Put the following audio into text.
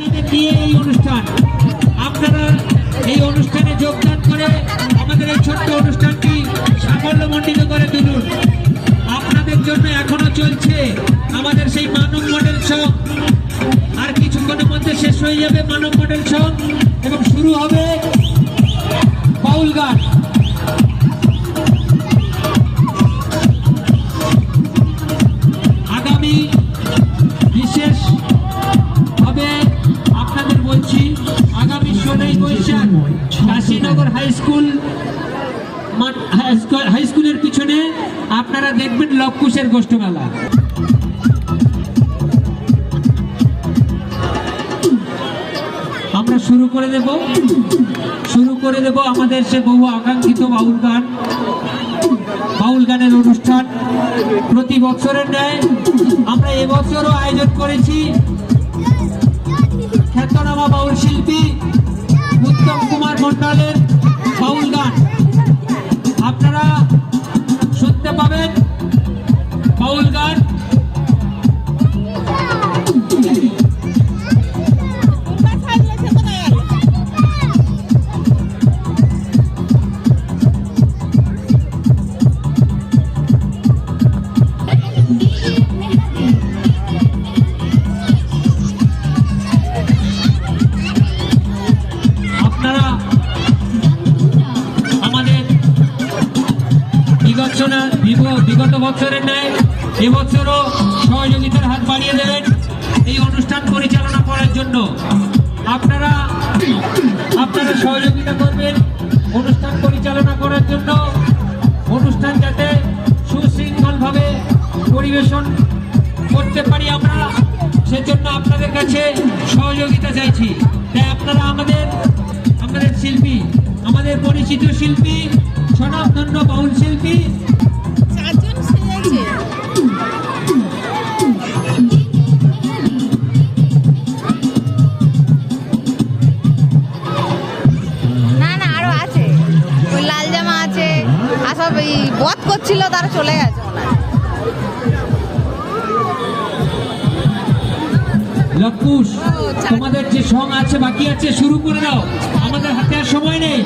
এই অনুষ্ঠান আপনারা এই অনুষ্ঠানে যোগদান করে আমাদের এই ছোট্ট অনুষ্ঠানটি সাফল্যমণ্ডিত করে তুলুন। আপনাদের জন্য এখনো চলছে আমাদের সেই মানব মডেল সং। আর কিছুক্ষণের মধ্যে শেষ হয়ে যাবে মানব মডেল সং এবং শুরু হবে বাউল গান। আগামী বিশেষ হবে আপনাদের বলছি আগামী 16ই বৈশাখ কাশীনগর হাই স্কুলের পিছনে আপনারা দেখবেন লবকুশের গোষ্ঠ মেলা। আমরা শুরু করে দেব আমাদের সে বহু আকাঙ্ক্ষিত বাউল গানের অনুষ্ঠান। প্রতি বছরের ন্যায় আমরা এবছরও আয়োজন করেছি খ্যাতনামা বাউল শিল্পী উত্তম কুমার মণ্ডলের বাউল গান। আপনারা শুনতে পাবেন বাউল গান। বিগত বছরের ন্যায় এবছরও সহযোগিতার হাত বাড়িয়ে দেবেন এই অনুষ্ঠান পরিচালনা করার জন্য। আপনারা সহযোগিতা করবেন অনুষ্ঠান পরিচালনা করার জন্য। অনুষ্ঠান যাতে সুশৃঙ্খলভাবে পরিবেশন করতে পারি আমরা, সেজন্য আপনাদের কাছে সহযোগিতা চাইছি। তাই আপনারা আমাদের শিল্পী, আমাদের পরিচিত শিল্পী, স্বনামধন্য বাউল শিল্পী বধ করছিল, তারা চলে গেছে। লবকুশ তোমাদের যে সং আছে বাকি আছে শুরু করে দাও, আমাদের হাতে আর সময় নেই।